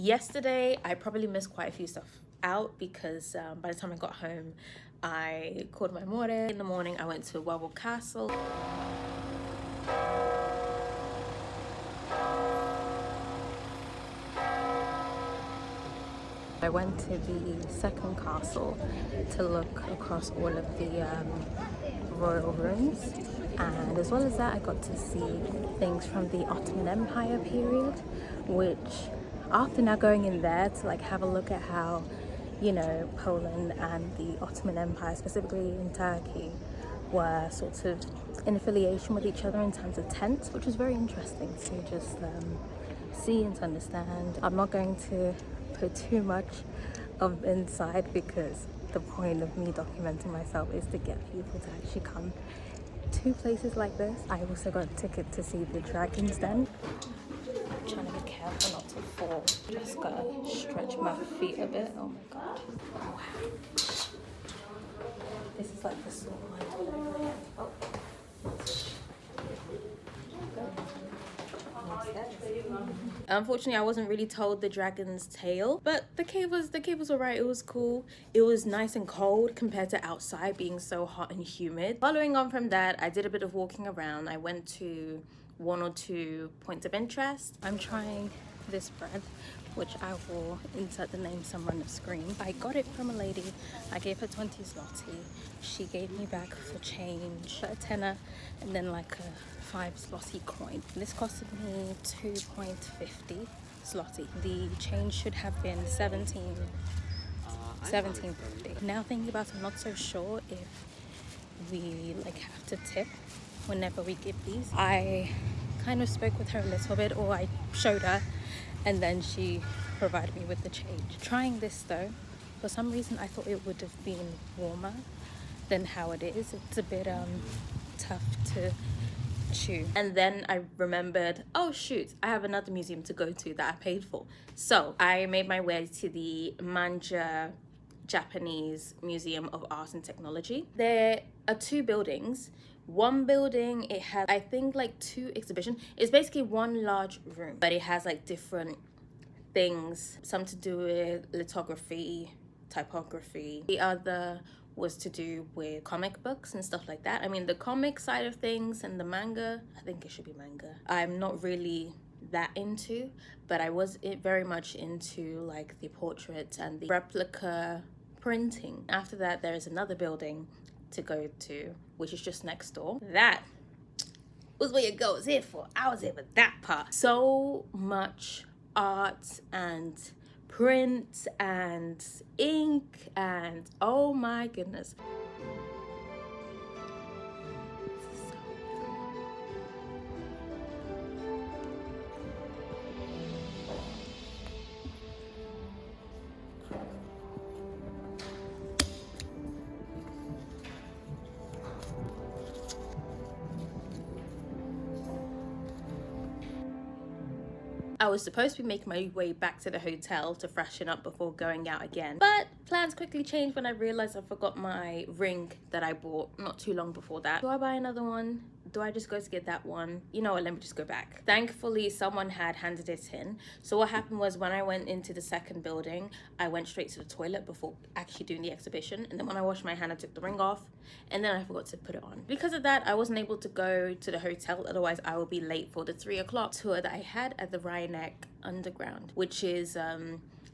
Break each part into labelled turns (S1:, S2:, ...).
S1: Yesterday, I probably missed quite a few stuff out because by the time I got home, I called my mother. In the morning, I went to Warwick Castle. I went to the second castle to look across all of the royal rooms, and as well as that I got to see things from the Ottoman Empire period, which after now going in there to like have a look at how, you know, Poland and the Ottoman Empire, specifically in Turkey, were sort of in affiliation with each other in terms of tents, which was very interesting to just see and to understand. I'm not going to put too much of inside because the point of me documenting myself is to get people to actually come to places like this. I also got a ticket to see the Dragon's Den. I'm trying to be careful not to fall. Just gotta stretch my feet a bit. Oh my god. Wow. This is like the sort of line oh. Unfortunately, I wasn't really told the dragon's tail, but the cave was alright. It was cool. It was nice and cold compared to outside being so hot and humid. Following on from that, I did a bit of walking around. I went to 1 or 2 points of interest. I'm trying this bread, which I will insert the name somewhere on the screen. I got it from a lady. I gave her 20 zloty. She gave me back for change a tenner and then like a 5 zloty coin. This costed me 2.50 zloty. The change should have been 17.50. Now thinking about it, I'm not so sure if we like have to tip whenever we give these. I kind of spoke with her a little bit, or I showed her, and then she provided me with the change. Trying this though, for some reason I thought it would have been warmer than how it is. It's a bit tough to chew. And then I remembered, oh shoot, I have another museum to go to that I paid for. So I made my way to the Manja Japanese Museum of Art and Technology. There are 2 buildings. One building, it has I think like 2 exhibitions. It's basically one large room, but it has like different things, some to do with lithography, typography. The other was to do with comic books and stuff like that. I mean, the comic side of things and the manga, I think it should be manga, I'm not really that into, but I was very much into like the portraits and the replica printing. After that, there is another building to go to, which is just next door. That was what your girl was here for. I was here for that part. So much art and print and ink and oh my goodness. I was supposed to be making my way back to the hotel to freshen up before going out again, but plans quickly changed when I realized I forgot my ring that I bought not too long before that. Do I buy another one? Do I just go to get that one? You know what, let me just go back. Thankfully, someone had handed it in. So what happened was when I went into the second building, I went straight to the toilet before actually doing the exhibition. And then when I washed my hand, I took the ring off and then I forgot to put it on. Because of that, I wasn't able to go to the hotel. Otherwise, I would be late for the 3 o'clock tour that I had at the Ryanek Underground, which is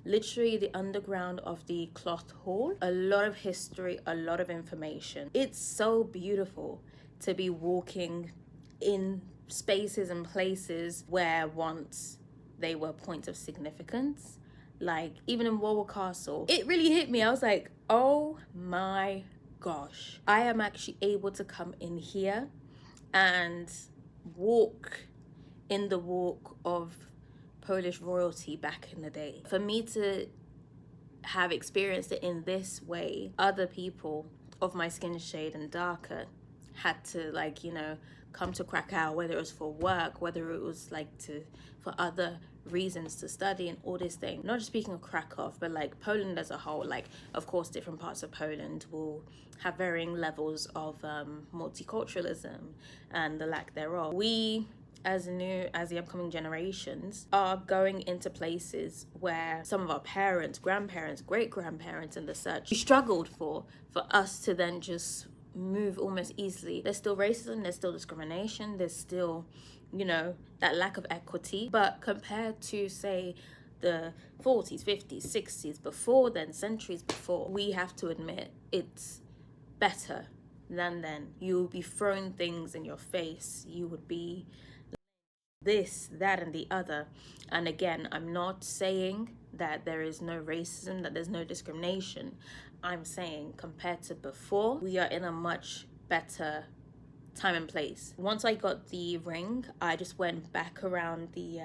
S1: literally the underground of the cloth hall. A lot of history, a lot of information. It's so beautiful to be walking in spaces and places where once they were points of significance. Like even in Warwick Castle, it really hit me. I was like, oh my gosh, I am actually able to come in here and walk in the walk of Polish royalty back in the day. For me to have experienced it in this way, other people of my skin shade and darker had to, like, you know, come to Krakow, whether it was for work, whether it was like for other reasons to study and all this thing. Not just speaking of Krakow, but like Poland as a whole. Like, of course, different parts of Poland will have varying levels of multiculturalism and the lack thereof. We as the upcoming generations are going into places where some of our parents, grandparents, great-grandparents and the such struggled for us to then just move almost easily. There's still racism, there's still discrimination, there's still, you know, that lack of equity. But compared to, say, the 40s, 50s, 60s, before then, centuries before, we have to admit it's better than then. You will be thrown things in your face. You would be this, that, and the other. And again, I'm not saying that there is no racism, that there's no discrimination. I'm saying compared to before, we are in a much better time and place. Once I got the ring, I just went back around the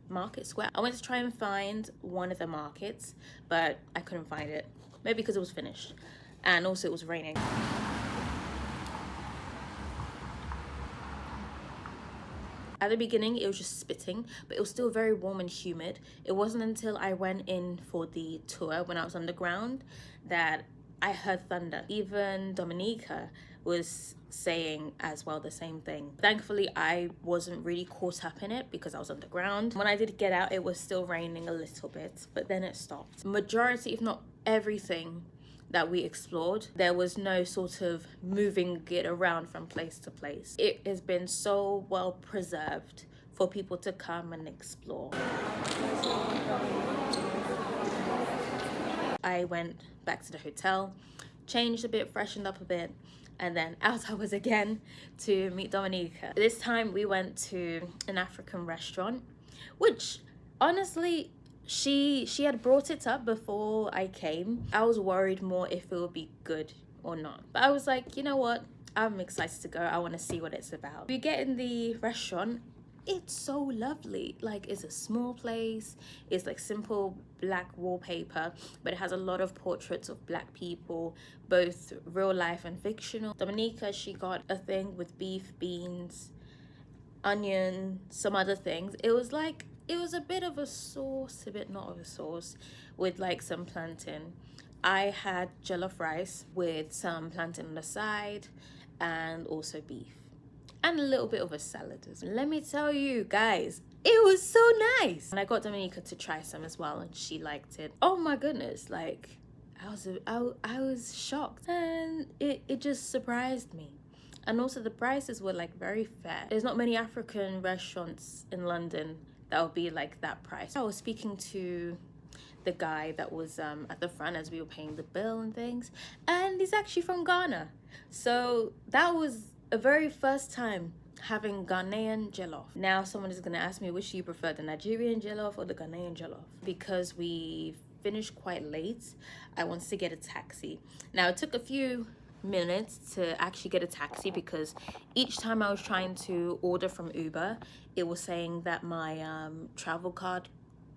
S1: market square. I went to try and find one of the markets, but I couldn't find it. Maybe because it was finished. And also it was raining. At the beginning, it was just spitting, but it was still very warm and humid. It wasn't until I went in for the tour when I was underground that I heard thunder. Even Dominica was saying as well the same thing. Thankfully, I wasn't really caught up in it because I was underground. When I did get out, it was still raining a little bit, but then it stopped. Majority, if not everything, that we explored, there was no sort of moving it around from place to place. It has been so well preserved for people to come and explore. I went back to the hotel, changed a bit, freshened up a bit, and then out I was again to meet Dominica. This time we went to an African restaurant, which honestly, she had brought it up before I came. I was worried more if it would be good or not. But I was like, you know what? I'm excited to go. I want to see what it's about. We get in the restaurant. It's so lovely. Like, it's a small place. It's like simple black wallpaper, but it has a lot of portraits of black people, both real life and fictional. Dominica, she got a thing with beef, beans, onion, some other things. It was a bit of a sauce, a bit not of a sauce, with like some plantain. I had jollof rice with some plantain on the side and also beef and a little bit of a salad as well. Let me tell you guys, it was so nice. And I got Dominica to try some as well and she liked it. Oh my goodness, like I was shocked and it just surprised me. And also the prices were like very fair. There's not many African restaurants in London that would be like that price. I was speaking to the guy that was at the front as we were paying the bill and things, and he's actually from Ghana. So that was a very first time having Ghanaian jollof. Now someone is gonna ask me which do you prefer, the Nigerian jollof or the Ghanaian jollof? Because we finished quite late, I wanted to get a taxi. Now it took a few minutes to actually get a taxi because each time I was trying to order from Uber, it was saying that my travel card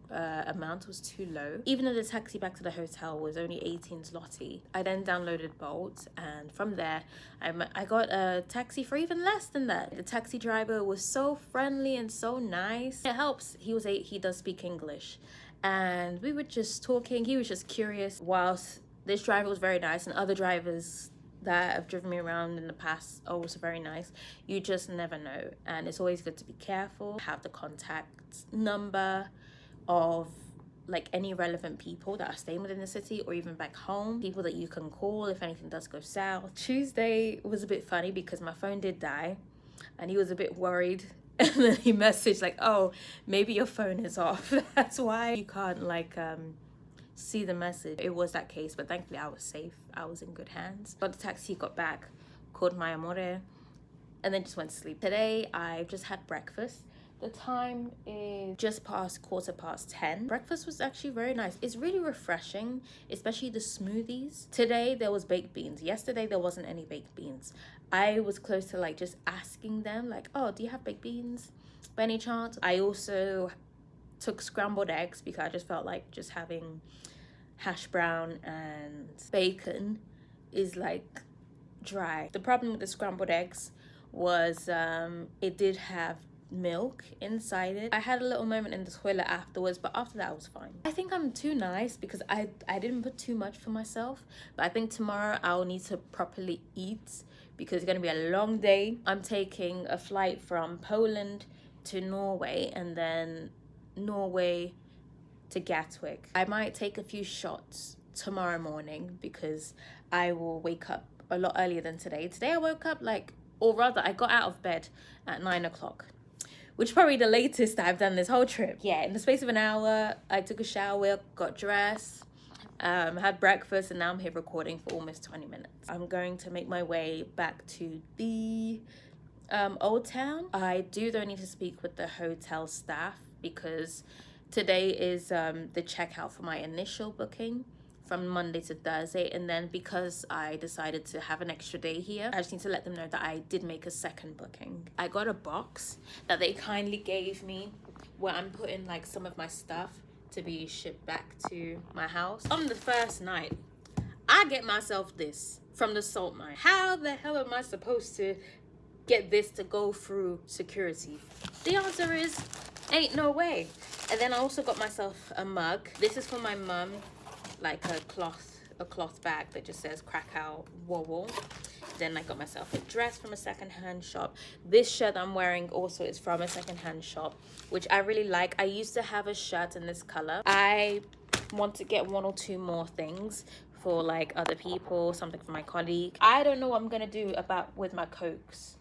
S1: amount was too low. Even though the taxi back to the hotel was only 18 zloty, I then downloaded Bolt, and from there I got a taxi for even less than that. The taxi driver was so friendly and so nice. It helps he does speak English, and we were just talking. He was just curious, whilst this driver was very nice, and other drivers that have driven me around in the past are also very nice. You just never know, and it's always good to be careful. Have the contact number of like any relevant people that are staying within the city or even back home, people that you can call if anything does go south. Tuesday was a bit funny because my phone did die and he was a bit worried, and then he messaged like, oh, maybe your phone is off. That's why you can't like see the message. It was that case, but thankfully I was safe. I was in good hands. Got the taxi, got back, called my amore, and then just went to sleep. Today I've just had breakfast. The time is just past 10:15. Breakfast was actually very nice. It's really refreshing, especially the smoothies. Today there was baked beans. Yesterday there wasn't any baked beans. I was close to like just asking them like, oh, do you have baked beans by any chance? I also took scrambled eggs because I just felt like just having hash brown and bacon is like dry. The problem with the scrambled eggs was it did have milk inside it. I had a little moment in the toilet afterwards, but after that I was fine. I think I'm too nice because I didn't put too much for myself, but I think tomorrow I'll need to properly eat because it's gonna be a long day. I'm taking a flight from Poland to Norway and then Norway to Gatwick. I might take a few shots tomorrow morning because I will wake up a lot earlier than today. Today I woke up or rather I got out of bed at 9 o'clock, which is probably the latest I've done this whole trip. Yeah, in the space of an hour, I took a shower, got dressed, had breakfast, and now I'm here recording for almost 20 minutes. I'm going to make my way back to the Old Town. I do though need to speak with the hotel staff because today is the checkout for my initial booking from Monday to Thursday, and then because I decided to have an extra day here, I just need to let them know that I did make a second booking. I got a box that they kindly gave me where I'm putting some of my stuff to be shipped back to my house. On the first night, I get myself this from the salt mine. How the hell am I supposed to get this to go through security? The answer is ain't no way. And then I also got myself a mug. This is for my mum, like a cloth bag that just says Krakow wobble. Then I got myself a dress from a secondhand shop. This shirt I'm wearing also is from a secondhand shop, which I really like. I used to have a shirt in this color. I want to get 1 or 2 more things for other people, something for my colleague. I don't know what I'm gonna do with my Cokes.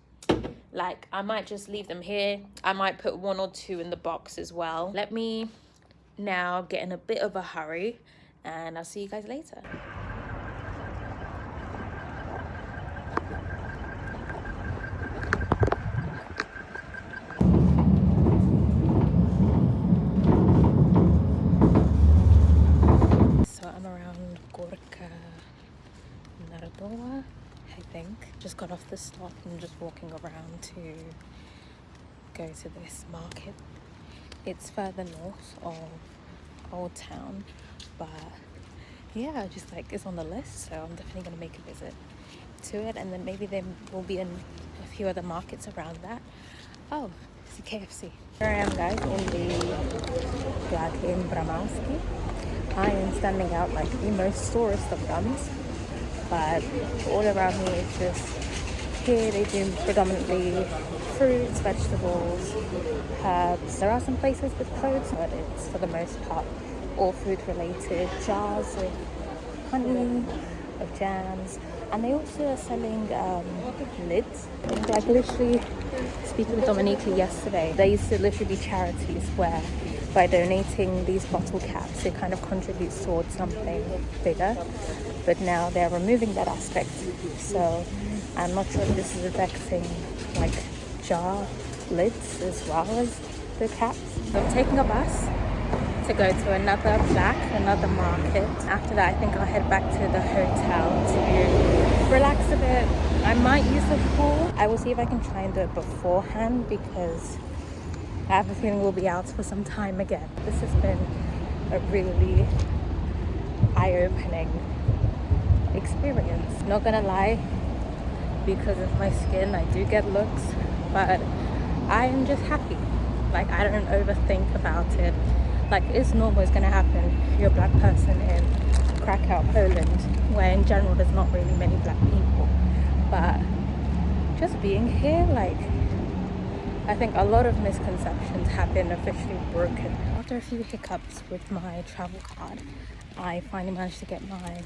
S1: I might just leave them here. I might put 1 or 2 in the box as well. Let me now get in a bit of a hurry and I'll see you guys later. So I'm around Gorka Narodowa, I think. Just got off the stop and just walking around to go to this market. It's further north of Old Town, but yeah, just it's on the list, so I'm definitely gonna make a visit to it, and then maybe there will be a few other markets around that. Oh, it's a KFC. Here I am, guys, in the in Bramowski. I am standing out like the most tourist of guns, but all around me it's just here they do predominantly fruits, vegetables, herbs. There are some places with clothes, but it's for the most part all food related. Jars of honey, of jams, and they also are selling lids. Like literally speaking with Dominique yesterday, there used to literally be charities where by donating these bottle caps it kind of contributes towards something bigger, but now they're removing that aspect, so I'm not sure if this is affecting jar lids as well as the caps. So I'm taking a bus to go to another market. After that I think I'll head back to the hotel to relax a bit. I might use the pool. I will see if I can try and do it beforehand because I have a feeling we'll be out for some time again. This has been a really eye-opening experience. Not gonna lie, because of my skin I do get looks, but I am just happy. I don't overthink about it. It's normal, it's gonna happen if you're a black person in Krakow, Poland, where in general there's not really many black people. But just being here, I think a lot of misconceptions have been officially broken. After a few hiccups with my travel card, I finally managed to get my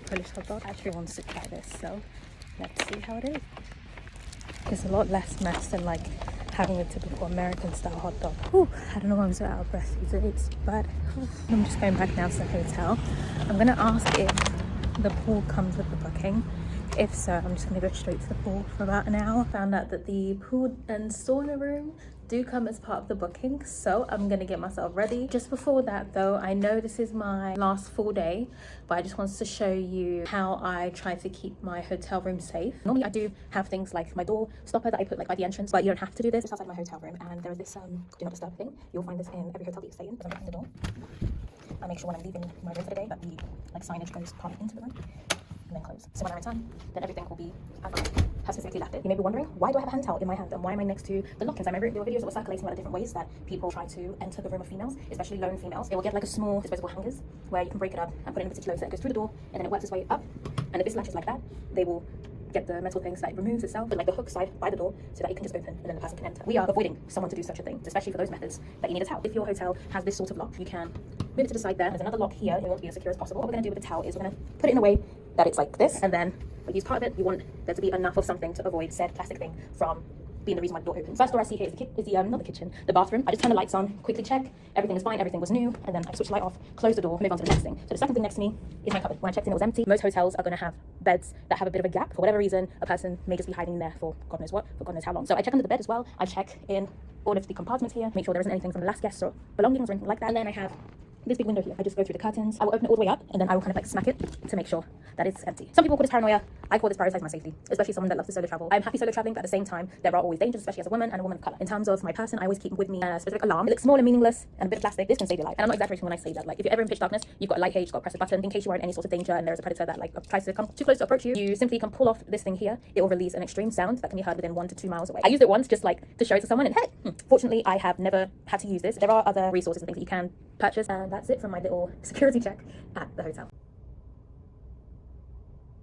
S1: Polish hot dog. I actually wanted to try this, so let's see how it is. It's a lot less mess than having a typical American style hot dog. Whew, I don't know why I'm so out of breath these days, but I'm just going back now to the hotel. I'm gonna ask if the pool comes with the booking. If so, I'm just gonna go straight to the pool for about an hour. Found out that the pool and sauna room do come as part of the booking, so I'm gonna get myself ready. Just before that though, I know this is my last full day, but I just wanted to show you how I try to keep my hotel room safe. Normally I do have things like my door stopper that I put by the entrance, but you don't have to do this. It's outside my hotel room, and there is this do not disturb thing. You'll find this in every hotel that you stay in. As I'm opening the door, I make sure when I'm leaving my room for the day that the signage goes part into the room and then close. So when I return, then everything will be as I have specifically left it. You may be wondering, why do I have a hand towel in my hand and why am I next to the lock inside my room? There were videos that were circulating about the different ways that people try to enter the room of females, especially lone females. They will get a small disposable hangers where you can break it up and put it in a particular way so that it goes through the door and then it works its way up. And if this latch is like that, they will
S2: get the metal things that it removes itself, but like the hook side by the door, so that it can just open and then the person can enter. We are avoiding someone to do such a thing, especially for those methods that you need a towel. If your hotel has this sort of lock, you can move it to the side there. There's another lock here. You want to be as secure as possible. What we're going to do with the towel is we're going to put it in a way that it's like this, and then we use part of it. You want there to be enough of something to avoid said plastic thing from being the reason why the door opens. First door I see here is not the kitchen, the bathroom. I just turn the lights on, quickly check, everything is fine, everything was new, and then I switch the light off, close the door, move on to the next thing. So the second thing next to me is my cupboard. When I checked in, it was empty. Most hotels are going to have beds that have a bit of a gap. For whatever reason, a person may just be hiding there for God knows what, for God knows how long. So I check under the bed as well. I check in all of the compartments here, make sure there isn't anything from the last guest or belongings or anything like that. And then I have this big window here. I just go through the curtains. I will open it all the way up, and then I will kind of like smack it to make sure that it's empty. Some people call this paranoia. I call this prioritize my safety, especially someone that loves to solo travel. I'm happy solo traveling, but at the same time, there are always dangers, especially as a woman and a woman of color. In terms of my person, I always keep with me a specific alarm. It looks small and meaningless and a bit of plastic. This can save your life. And I'm not exaggerating when I say that. Like, if you're ever in pitch darkness, you've got a light gauge, you've got to press a button in case you are in any sort of danger and there is a predator that like tries to come too close to approach you. You simply can pull off this thing here. It will release an extreme sound that can be heard within 1 to 2 miles away. I used it once just like to show it to someone, and hey, fortunately, I have never had to use this. There are other resources and things that you can purchase, and that's it from my little security check at the hotel.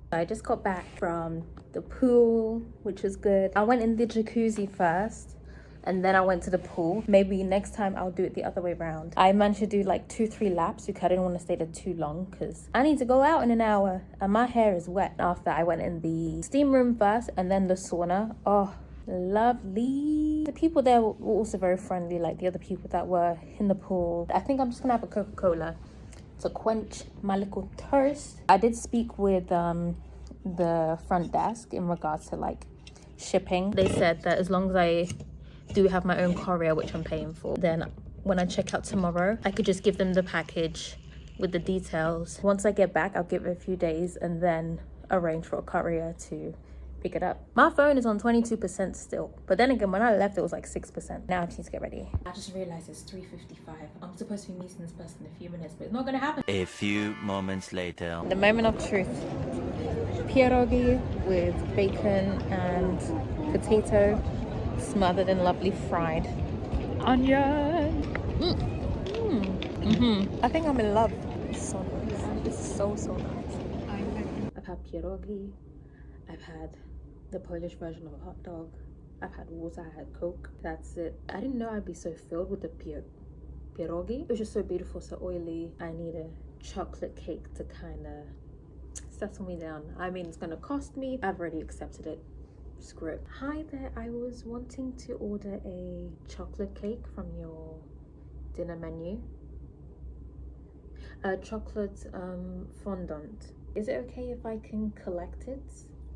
S2: I just got back from the pool, which was good. I went in the jacuzzi first, and then I went to the pool. Maybe next time I'll do it the other way around. I managed to do like 2-3 laps because I didn't want to stay there too long because I need to go out in an hour and my hair is wet. After I went in the steam room first and then the sauna. Oh, lovely. The people there were also very friendly, like the other people that were in the pool. I think I'm just gonna have a Coca-Cola to quench my little thirst. I did speak with the front desk in regards to like shipping. They said that as long as I do have my own courier, which I'm paying for, then when I check out tomorrow, I could just give them the package with the details. Once I get back, I'll give it a few days and then arrange for a courier to pick it up. My phone is on 22% still, but then again, when I left, it was like 6%. Now I just need to get ready. I just realized it's 3:55. I'm supposed to be meeting this person in a few minutes, but it's not gonna happen.
S3: A few moments later.
S1: The moment of truth. Pierogi with bacon and potato smothered in lovely fried onion.
S2: I think I'm in love. It's so nice. It's so nice.
S1: I've had pierogi. I've had the Polish version of a hot dog. I've had water, I had Coke. That's it. I didn't know I'd be so filled with the pierogi. It was just so beautiful, so oily. I need a chocolate cake to kind of settle me down. I mean, it's gonna cost me. I've already accepted it. Screw it. Hi there, I was wanting to order a chocolate cake from your dinner menu. A chocolate fondant. Is it okay if I can collect it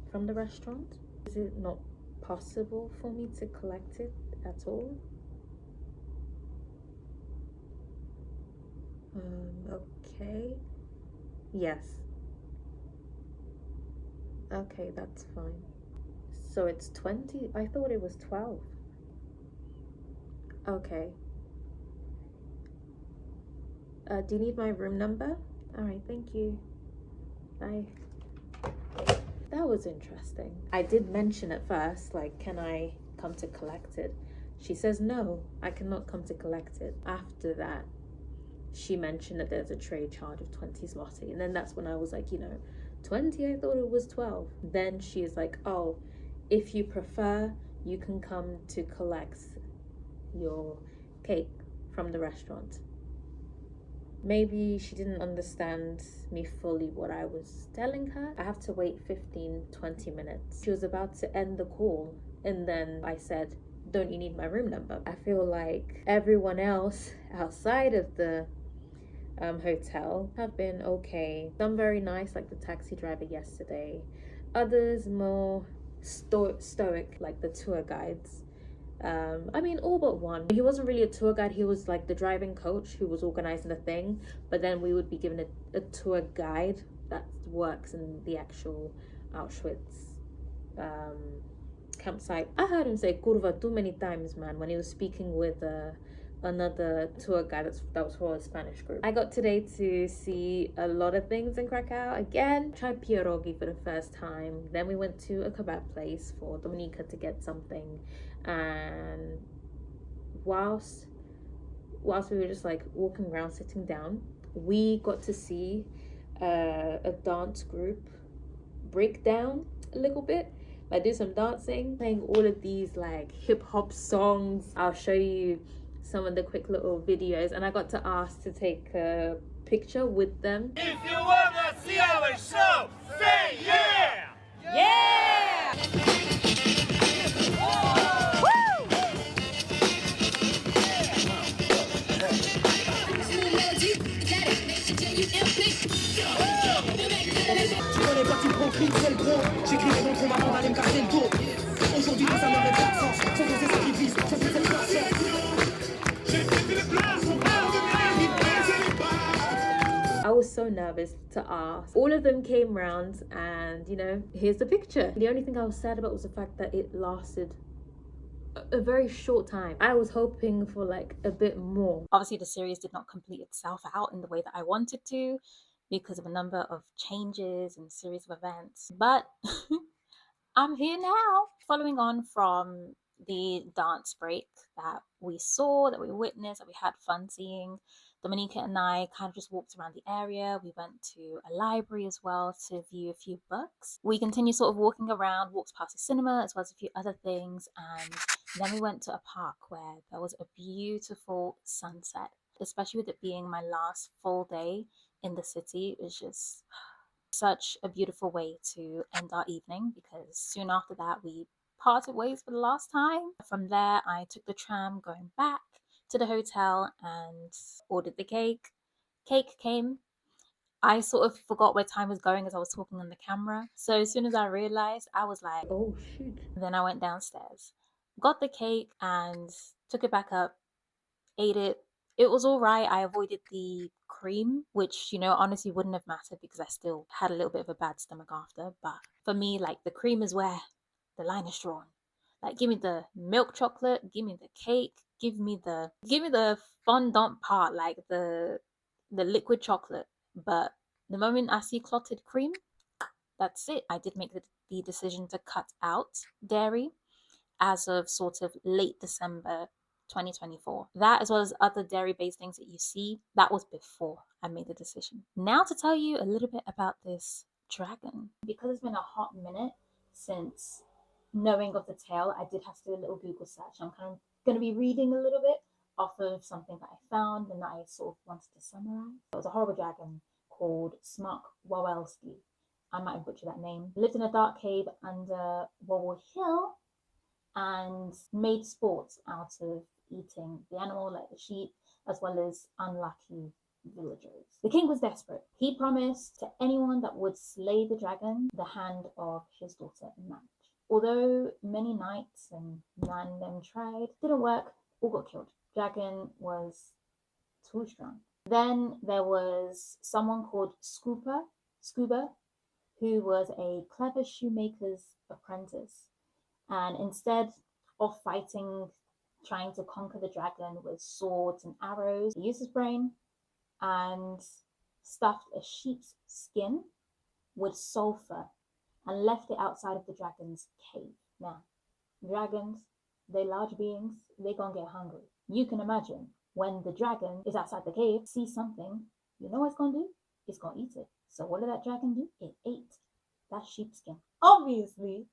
S1: from the restaurant? Is it not possible for me to collect it at all? Okay. Yes. Okay, that's fine. So it's 20? I thought it was 12. Okay. Do you need my room number? All right, thank you. Bye. That was interesting. I did mention at first, like, can I come to collect it? She says, no, I cannot come to collect it. After that, she mentioned that there's a trade charge of 20 zloty. And then that's when I was like, 20? I thought it was 12. Then she is like, oh, if you prefer, you can come to collect your cake from the restaurant. Maybe she didn't understand me fully what I was telling her. I have to wait 15-20 minutes. She was about to end the call, and then I said, don't you need my room number? I feel like everyone else outside of the hotel have been okay. Some very nice, like the taxi driver yesterday. Others more stoic, like the tour guides. I mean, all but one. He wasn't really a tour guide. He was like the driving coach who was organizing the thing. But then we would be given a tour guide that works in the actual Auschwitz campsite. I heard him say kurva too many times, man, when he was speaking with another tour guide that was for a Spanish group. I got today to see a lot of things in Krakow. Again, tried pierogi for the first time. Then we went to a kebab place for Dominika to get something. And whilst we were just like walking around, sitting down, we got to see a dance group breakdown. a little bit. I did some dancing, playing all of these like hip hop songs. I'll show you some of the quick little videos, and I got to ask to take a picture with them.
S4: If you wanna see our show, say yeah!
S1: Yeah! I was so nervous to ask. All of them came round and, you know, here's the picture. The only thing I was sad about was the fact that it lasted a very short time. I was hoping for like a bit more. Obviously the series did not complete itself out in the way that I wanted to because of a number of changes and series of events, but I'm here now. Following on from the dance break that we saw, that we witnessed, that we had fun seeing, Dominica and I kind of just walked around the area. We went to a library as well to view a few books. We continued sort of walking around, walked past the cinema as well as a few other things, and then we went to a park where there was a beautiful sunset, especially with it being my last full day in the city. It was just such a beautiful way to end our evening, because soon after that we parted ways for the last time. From there I took the tram going back to the hotel and ordered the cake. Cake came. I sort of forgot where time was going as I was talking on the camera, so as soon as I realized, I was like, oh shoot. Then I went downstairs, got the cake and took it back up, ate it. It was all right. I avoided the cream, which, you know, honestly wouldn't have mattered because I still had a little bit of a bad stomach after. But for me, like, the cream is where the line is drawn. Like, give me the milk chocolate, give me the cake, give me the fondant part, like the liquid chocolate. But the moment I see clotted cream, that's it. I did make the decision to cut out dairy as of sort of late December 2024. That, as well as other dairy-based things that you see, that was before I made the decision. Now to tell you a little bit about this dragon. Because it's been a hot minute since knowing of the tale, I did have to do a little Google search. I'm kind of going to be reading a little bit off of something that I found and that I sort of wanted to summarize. It was a horrible dragon called Smock Wawelski. I might have butchered that name. Lived in a dark cave under Wawel Hill and made sports out of eating the animal, like the sheep, as well as unlucky villagers. The king was desperate. He promised to anyone that would slay the dragon the hand of his daughter in marriage. Although many knights and men tried, didn't work, all got killed. Dragon was too strong. Then there was someone called Scuba, who was a clever shoemaker's apprentice. And instead of fighting, trying to conquer the dragon with swords and arrows, he used his brain and stuffed a sheep's skin with sulfur and left it outside of the dragon's cave. Now, dragons, they're large beings, they're gonna get hungry. You can imagine when the dragon is outside the cave, sees something, you know what it's gonna do? It's gonna eat it. So what did that dragon do? It ate that sheepskin. Obviously.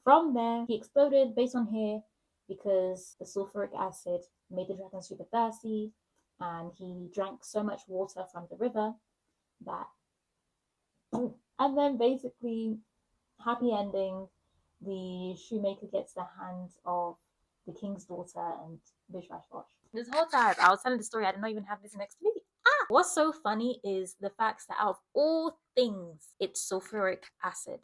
S1: From there, he exploded based on here because the sulfuric acid made the dragon super thirsty, and he drank so much water from the river that boom. And then basically, happy ending, the shoemaker gets the hand of the king's daughter and bish bash bosh. This whole time I was telling the story, I did not even have this next to me. What's so funny is the fact that out of all things, it's sulfuric acid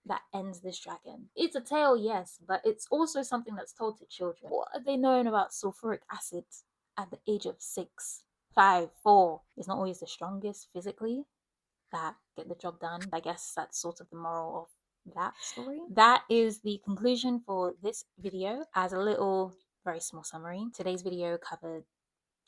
S1: that ends this dragon. It's a tale, yes, but it's also something that's told to children. What are they knowing about sulfuric acid at the age of 6, 5, 4? It's not always the strongest physically that get the job done. I guess that's sort of the moral of that story. That is the conclusion for this video. As a little, very small summary, today's video covered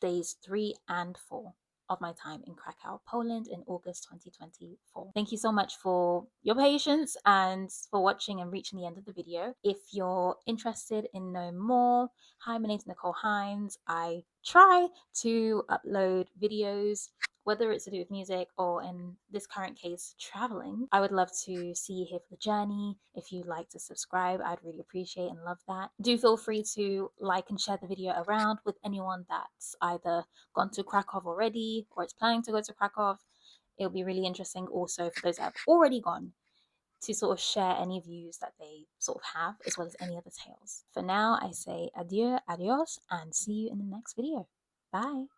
S1: days 3 and 4 of my time in Krakow, Poland in August 2024. Thank you so much for your patience and for watching and reaching the end of the video. If you're interested in knowing more, hi, my name's Nicole Hines. I try to upload videos
S5: whether it's to do with music or in this current case, traveling. I would love to see you here for the journey. If you'd like to subscribe, I'd really appreciate and love that. Do feel free to like and share the video around with anyone that's either gone to Krakow already or is planning to go to Krakow. It'll be really interesting also for those that have already gone to sort of share any views that they sort of have, as well as any other tales. For now, I say adieu, adios, and see you in the next video. Bye.